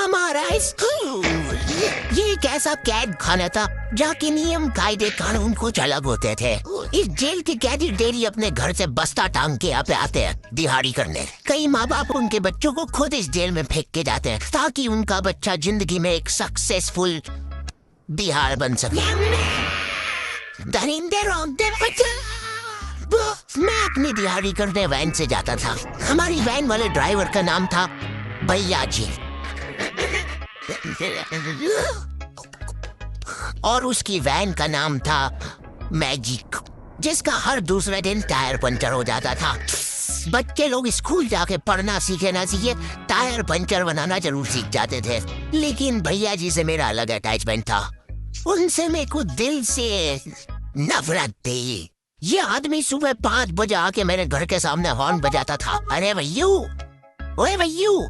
हमारा स्कूल ये एक ऐसा कैद खाना था जहाँ के नियम कायदे कानून कुछ अलग होते थे। इस जेल के कैदी डेली अपने घर से बस्ता टांग के यहाँ पे आते हैं दिहाड़ी करने। कई माँ बाप उनके बच्चों को खुद इस जेल में फेंक के जाते हैं ताकि उनका बच्चा जिंदगी में एक सक्सेसफुल दिहाड़ बन सके। दरिंदे रौंदे बच्चे। मैं अपनी दिहाड़ी करने वैन से जाता था। हमारी वैन वाले ड्राइवर का नाम था भैया जी और उसकी वैन का नाम था मैजिक, जिसका हर दूसरे दिन टायर पंचर हो जाता था। बच्चे लोग स्कूल जाके पढ़ना सीखे ना सीखे टायर पंचर बनाना जरूर सीख जाते थे, लेकिन भैया जी से मेरा अलग अटैचमेंट था। उनसे मेरे को दिल से नफरत थी। ये आदमी सुबह 5 बजे आके मेरे घर के सामने हॉर्न बजाता था। अरे भैयू, ओए भैयू,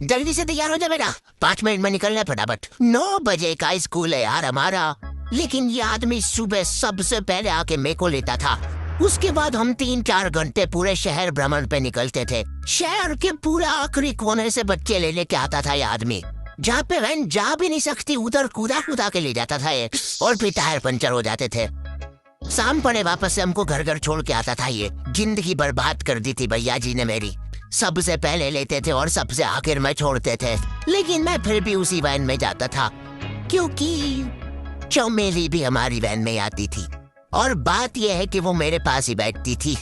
जल्दी से तैयार हो जा बेटा, 5 मिनट में निकलना है फटाफट। 9 बजे का स्कूल है यार हमारा। लेकिन ये आदमी सुबह सबसे पहले आके मेरे को लेता था। उसके बाद हम 3-4 घंटे पूरे शहर भ्रमण पे निकलते थे। शहर के पूरा आखिरी कोने से बच्चे ले लेके आता था ये आदमी। जहाँ पे वैन जा भी नहीं सकती उधर कूदा कूदा के ले जाता था ये, और फिर टायर पंचर हो जाते थे। शाम पड़े वापस से हमको घर घर छोड़ के आता था ये। जिंदगी बर्बाद कर दी थी भैया जी ने मेरी। सबसे पहले लेते थे और सबसे आखिर में छोड़ते थे, लेकिन मैं फिर भी उसी वैन में जाता था क्योंकि चमेली भी हमारी वैन में आती थी। और बात यह है कि वो मेरे पास ही बैठती थी,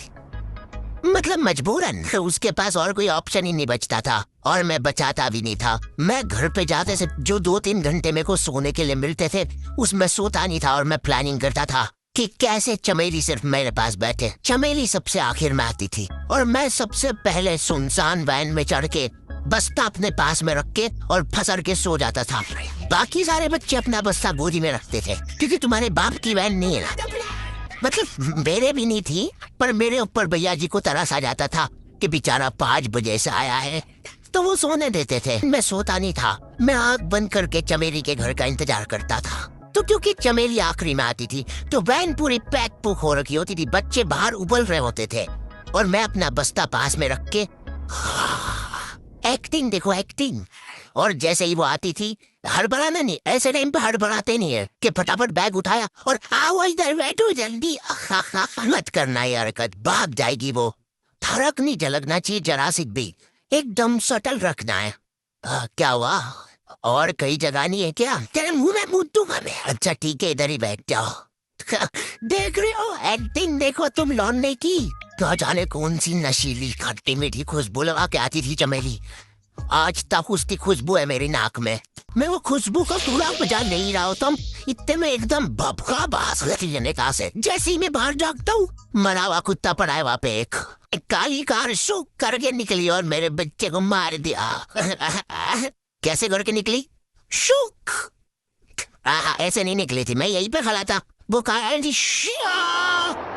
मतलब मजबूरन। तो उसके पास और कोई ऑप्शन ही नहीं बचता था और मैं बचाता भी नहीं था। मैं घर पे जाते से जो 2-3 घंटे मेरे को सोने के लिए मिलते थे उसमें सोता नहीं था और मैं प्लानिंग करता था कि कैसे चमेली सिर्फ मेरे पास बैठे। चमेली सबसे आखिर में आती थी और मैं सबसे पहले सुनसान वैन में चढ़ के बस्ता अपने पास में रख के और फसर के सो जाता था। बाकी सारे बच्चे अपना बस्ता गोदी में रखते थे क्योंकि तुम्हारे बाप की वैन नहीं है ना, मतलब मेरे भी नहीं थी। पर मेरे ऊपर भैया जी को तरस आ जाता था कि बेचारा 5 बजे से आया है, तो वो सोने देते थे। मैं सोता नहीं था, मैं आँख बंद करके चमेली के घर का इंतजार करता था। तो क्योंकि चमेली आखिरी में आती थी तो वैन पूरी पैक पुक हो रखी होती थी, बच्चे बाहर उबल रहे होते थे और मैं अपना बस्ता पास में रख के एक्टिंग देखो एक्टिंग। और जैसे ही वो आती थी, हड़बड़ाना नहीं, ऐसे टाइम पे हड़बड़ाते नहीं है कि फटाफट बैग उठाया और आओ इधर बैठो जल्दी। मत करना ये हरकत, भाग जाएगी वो। फर्क नहीं झलकना चाहिए जरा सी भी, एकदम सटल रखना है। क्या हुआ, और कई जगह नहीं है क्या? तेरे मुंह में मुंह दूंगा मैं। अच्छा ठीक है, इधर ही बैठ जाओ। देख रहे हो एक्टिंग, देखो तुम लौंडे की। क्या जाने कौन सी नशीली खट्टी मीठी खुशबू लगा के आती थी चमेली। आज तक उसकी खुशबू है मेरी नाक में। मैं वो खुशबू का पूरा मजा नहीं रहा हूँ। तुम इतने में एकदम भभका बास निकाह से जैसे ही मैं बाहर जागता हूँ, मरा हुआ कुत्ता पड़ा है वहाँ पे। एक काली कार शुक करके निकली और मेरे बच्चे को मार दिया। कैसे करके निकली? शुक। ऐसे नहीं निकली थी, मैं यहीं पे खड़ा था। वो कार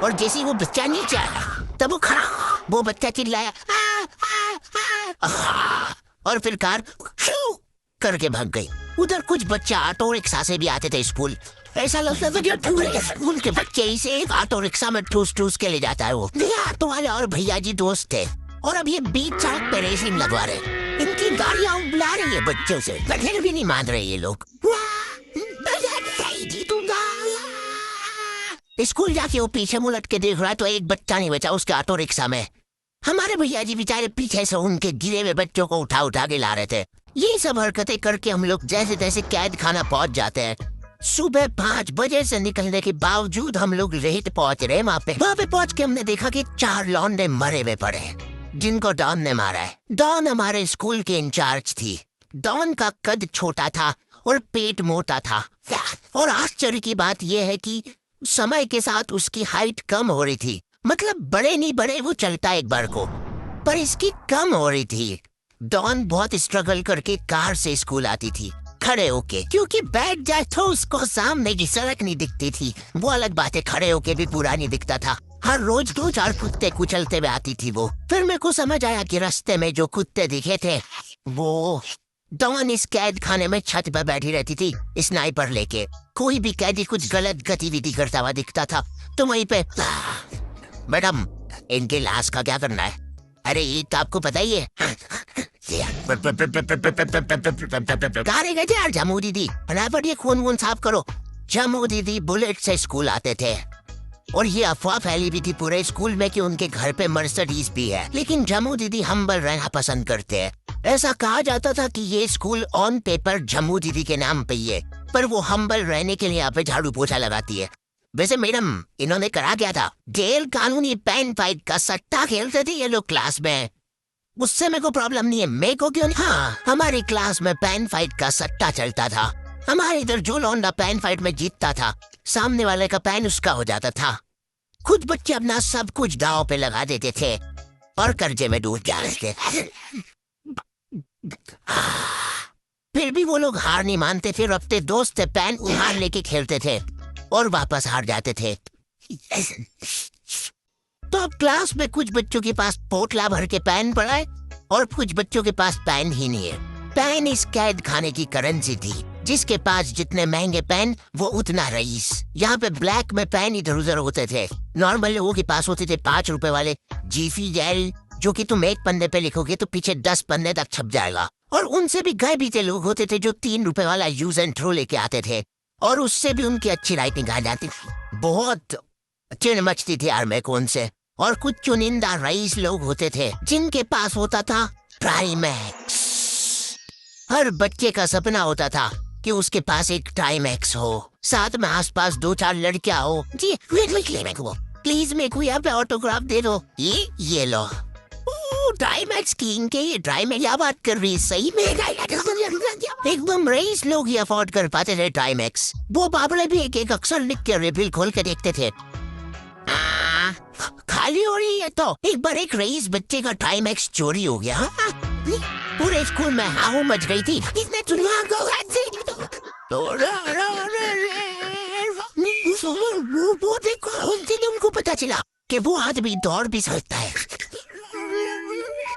और जैसे वो बच्चा नीचे आया तब वो खड़ा, वो बच्चा चिल्लाया और फिर कार करके भाग गई। उधर कुछ बच्चे ऑटो रिक्शा से भी आते थे स्कूल। ऐसा लगता था कि पूरे स्कूल के बच्चे इसे एक ऑटो रिक्शा में ठूस ठूस के ले जाता है। वो ऑटो वाले और भैया जी दोस्त थे और अब ये बीच सड़क पे रेसिंग लगवा रहे। इनकी गाड़ियां बुला रही है बच्चों से, फिर भी नहीं मान रहे ये लोग। स्कूल जाके वो पीछे मुलट के देख रहा है तो एक बच्चा नहीं बचा उसके ऑटो रिक्शा में। हमारे भैया जी बेचारे पीछे से उनके गिरे हुए बच्चों को उठा उठा के ला रहे थे। ये सब हरकतें करके हम लोग जैसे तैसे कैद खाना पहुंच जाते हैं। सुबह 5 बजे से निकलने के बावजूद हम लोग लेट पहुंच रहे। वहाँ पे पहुंच के हमने देखा कि 4 लौंडे मरे हुए पड़े जिनको डॉन ने मारा है। डॉन हमारे स्कूल के इंचार्ज थी। डॉन का कद छोटा था और पेट मोटा था। और आश्चर्य की बात यह है कि समय के साथ उसकी हाइट कम हो रही थी, मतलब बड़े नहीं बड़े वो चलता एक बार को, पर इसकी कम हो रही थी। डॉन बहुत स्ट्रगल करके कार से स्कूल आती थी खड़े होके, क्योंकि बैठ जाए तो उसको सामने की सड़क नहीं दिखती थी। वो अलग बात है, खड़े होके भी पूरा नहीं दिखता था। हर रोज 2-4 कुत्ते कुचलते हुए आती थी वो। फिर मेरे को समझ आया कि रास्ते में जो कुत्ते दिखे थे वो डॉन इस कैद खाने में छत पर बैठी रहती थी स्नाइपर लेके। कोई भी कैदी कुछ गलत गतिविधि करता हुआ दिखता था तो वहीं पे, मैडम इनके लाश का क्या करना है? अरे ये तो आपको पता ही है। गारे गए थे यार जम्मू दीदी, फटाफट ये खून वून साफ करो। जम्मू दीदी बुलेट से स्कूल आते थे और ये अफवाह फैली भी थी पूरे स्कूल में कि उनके घर पे मर्सिडीज भी है, लेकिन जम्मू दीदी हम्बल रहना पसंद करते हैं। ऐसा कहा जाता था कि ये स्कूल ऑन पेपर जम्मू दीदी के नाम पे ही है, पर वो हम्बल रहने के लिए यहाँ पे झाड़ू पोछा लगाती है। वैसे मैडम, इन्होंने करा क्या था? जेल कानूनी पेन फाइट का सट्टा खेलते थे ये लोग क्लास में। उससे मेरे को प्रॉब्लम नहीं है, मेरे को क्यों नहीं? हाँ, हमारी क्लास में पेन फाइट का सट्टा चलता था। हमारे इधर जो लौंडा पेन फाइट में जीतता था, सामने वाले का पेन उसका हो जाता था। खुद बच्चे अपना सब कुछ दांव पे लगा देते थे और कर्जे में डूब जाते थे। फिर भी वो लोग हार नहीं मानते थे और अपने दोस्त से पेन उधार लेके खेलते थे और वापस हार जाते थे। तो अब क्लास में कुछ बच्चों के पास पोटला भर के पेन पड़ा है और कुछ बच्चों के पास पेन ही नहीं है। पेन इस कैद खाने की करेंसी थी, जिसके पास जितने महंगे पेन वो उतना रईस। यहाँ पे ब्लैक में पेन इधर उधर होते थे। नॉर्मल लोगों के पास होते थे 5 रुपए वाले जीफी जेल, जो कि तुम एक पन्ने पे लिखोगे तो पीछे 10 पन्ने तक छप जाएगा। और उनसे भी गए बीते लोग होते थे जो 3 रुपए वाला यूज एंड थ्रो लेके आते थे और उससे भी उनकी अच्छी राइटिंग आ जाती थी। बहुत चिड़ मचती थी यार मेरे को उनसे। और कुछ चुनिंदा रईस लोग होते थे जिनके पास होता था टाइमैक्स। हर बच्चे का सपना होता था कि उसके पास एक टाइमैक्स हो, साथ में आसपास 2-4 लड़कियां हो। जी प्लीज मेरे को यहाँ पे ऑटोग्राफ दे दो। ये लो टाइमैक्स किंग के ये टाइम क्या बात कर रही है? सही में एकदम रईस लोग ही अफोर्ड कर पाते थे टाइमैक्स। वो बाबले भी एक अक्सर लिख के रिबिल खोल के देखते थे। खाली हो रही है तो एक बार एक रईस बच्चे का टाइमैक्स चोरी हो गया। पूरे स्कूल में हाउ मच गई थी। इसने वो देखो उनको पता चला कि वो आदमी दौड़ भी सकता है।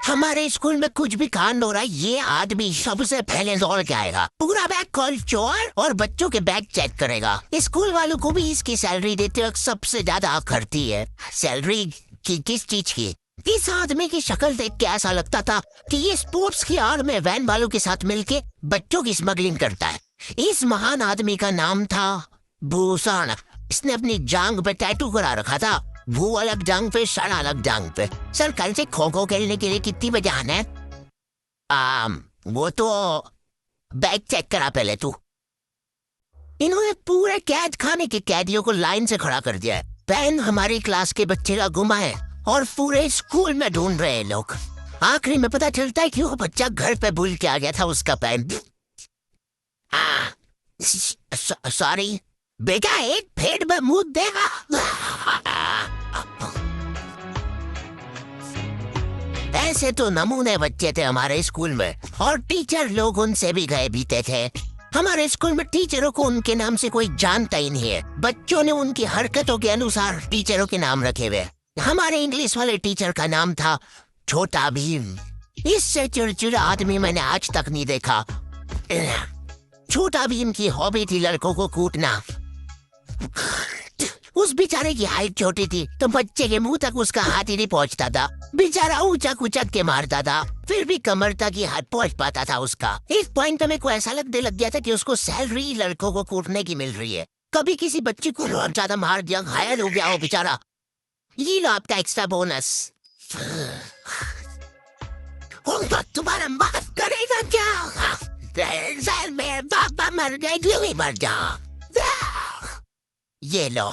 हमारे स्कूल में कुछ भी कांड हो रहा है, ये आदमी सबसे पहले दौड़ के आएगा, पूरा बैग खोल चोर और बच्चों के बैग चेक करेगा। स्कूल वालों को भी इसकी सैलरी देते वक्त सबसे ज्यादा खर्ची है। सैलरी की किस चीज की? इस आदमी की शक्ल देख के ऐसा लगता था कि ये स्पोर्ट्स की आड़ में वैन वालों के साथ मिलके बच्चों की स्मगलिंग करता है। इस महान आदमी का नाम था भूषण। इसने अपनी जांग पे टैटू करा रखा था, वो अलग जांग पे, सर अलग जांग पे। सर कल से खो खो खेलने के लिए कितनी बजे आना है? वो तो बैग चेक करा पहले तू। इन्होंने पूरे कैद खाने के कैदियों को लाइन से खड़ा कर दिया है। पेन हमारी क्लास के बच्चे का गुमा है और पूरे स्कूल में ढूंढ रहे हैं लोग। आखिरी में पता चलता है कि वो बच्चा घर पे भूल के आ गया था उसका पेन। सॉरी बेटा, एक फेड में मुंह देगा। ऐसे तो नमूने बच्चे थे हमारे स्कूल में और टीचर लोग उनसे भी गए बीते थे। हमारे स्कूल में टीचरों को उनके नाम से कोई जानता ही नहीं है। बच्चों ने उनकी हरकतों के अनुसार टीचरों के नाम रखे हुए। हमारे इंग्लिश वाले टीचर का नाम था छोटा भीम। इससे चिड़चिड़ा आदमी मैंने आज तक नहीं देखा। छोटा भीम की हॉबी थी लड़कों को कूटना। उस बेचारे की हाइट छोटी थी तो बच्चे के मुंह तक उसका हाथ ही नहीं पहुंचता था। बेचारा ऊंचा कुचक के मारता था, फिर भी कमर तक ही हाथ पहुंच पाता था उसका। एक पॉइंट पे मेरे को ऐसा लगने लग गया था कि उसको सैलरी लड़कों को कूटने की मिल रही है। कभी किसी बच्चे को बहुत ज्यादा मार दिया, घायल हो गया हो बेचारा, ये लो आपका एक्स्ट्रा बोनस। तुम्हारा माफ करेगा क्या? सर मेरे पापा मर गए, क्यों ही मर जा। ये लो।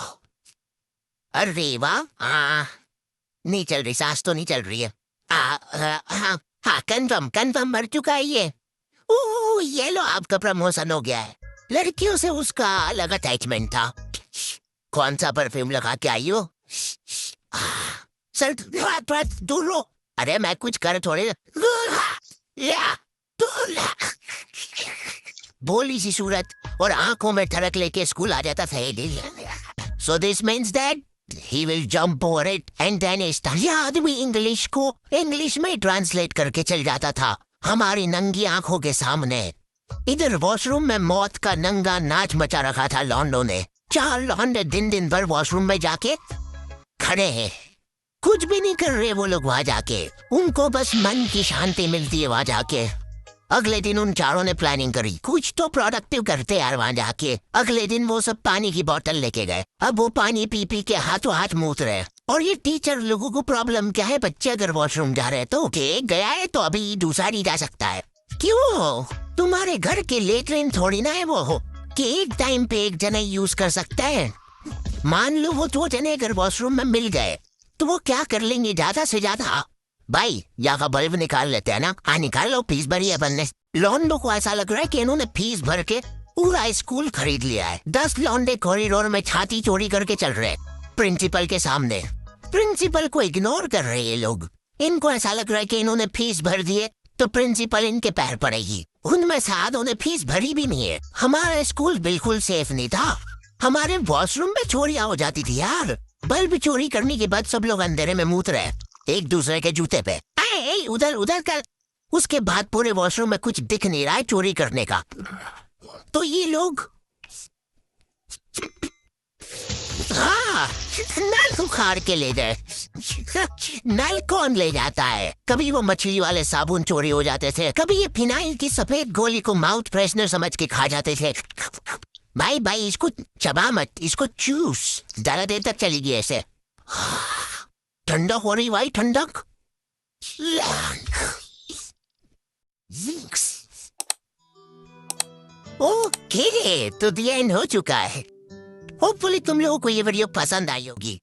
अरे वाह, नहीं चल रही, सांस तो नहीं चल रही है। हाँ कन्फर्म मर चुका है ये। ये लो आपका प्रमोशन हो गया है। लड़कियों से उसका अलग अटैचमेंट था। कौन सा परफ्यूम लगा के आई हो? सर थोड़ा दूर लो। अरे मैं कुछ कर थोड़े। भोली सी सूरत और आंखों में ठरक लेके स्कूल आ जाता था। So this means that he will jump over it and then start। यह आदमी इंग्लिश को इंग्लिश में ट्रांसलेट करके चल जाता था हमारी नंगी आंखों के सामने। इधर वॉशरूम में मौत का नंगा नाच मचा रखा था लौंडों ने। 4 लौंडे दिन भर वॉशरूम में जाके खड़े हैं कुछ भी नहीं कर रहे वो लोग वहाँ जाके। उनको बस मन की शांति मिलती है वहाँ जाके। अगले दिन उन चारों ने प्लानिंग करी कुछ तो प्रोडक्टिव करते यार वहाँ जाके। अगले दिन वो सब पानी की बोतल लेके गए। अब वो पानी पी पी के हाथों हाथ मूत रहे। और ये टीचर लोगों को प्रॉब्लम क्या है, बच्चे अगर वॉशरूम जा रहे हैं तो ओके गया है तो अभी दूसरा नहीं जा सकता है। क्यों? तुम्हारे घर के लेटरिन थोड़ी ना है वो हो कि एक टाइम पे एक जना यूज कर सकता है। मान लो वो दो जने अगर वॉशरूम में मिल गए तो वो क्या कर लेंगे ज्यादा से ज्यादा? भाई यहाँ का बल्ब निकाल लेते हैं ना। हाँ निकाल लो, फीस भरी है बनने। लॉन्डो को ऐसा लग रहा है कि इन्होंने फीस भर के पूरा स्कूल खरीद लिया है। 10 लॉन्डे कॉरिडोर में छाती चोरी करके चल रहे प्रिंसिपल के सामने। प्रिंसिपल को इग्नोर कर रहे ये लोग। इनको ऐसा लग रहा है कि इन्होंने फीस भर दिए तो प्रिंसिपल इनके पैर पड़ेगी। उनमें से आधों ने फीस भरी भी नहीं है। हमारा स्कूल बिल्कुल सेफ नहीं था। हमारे वॉशरूम में चोरियां हो जाती थी यार। बल्ब चोरी करने के बाद सब लोग अंधेरे में मूत रहे एक दूसरे के जूते पे। ए, उधर उधर कर। उसके बाद पूरे वॉशरूम में कुछ दिख नहीं रहा है चोरी करने का। तो ये लोग हाँ नल उखाड़ के ले गए। नल कौन ले जाता है? कभी वो मछली वाले साबुन चोरी हो जाते थे, कभी ये फिनाइल की सफेद गोली को माउथ फ्रेशनर समझ के खा जाते थे। भाई भाई इसको चबा मत, इसको चूस। ज्यादा देर तक चलेगी ऐसे। ठंडक हो रही भाई, ठंडक। ओके तो द एंड हो चुका है। होपफुली तुम लोगों को ये वीडियो पसंद आई होगी।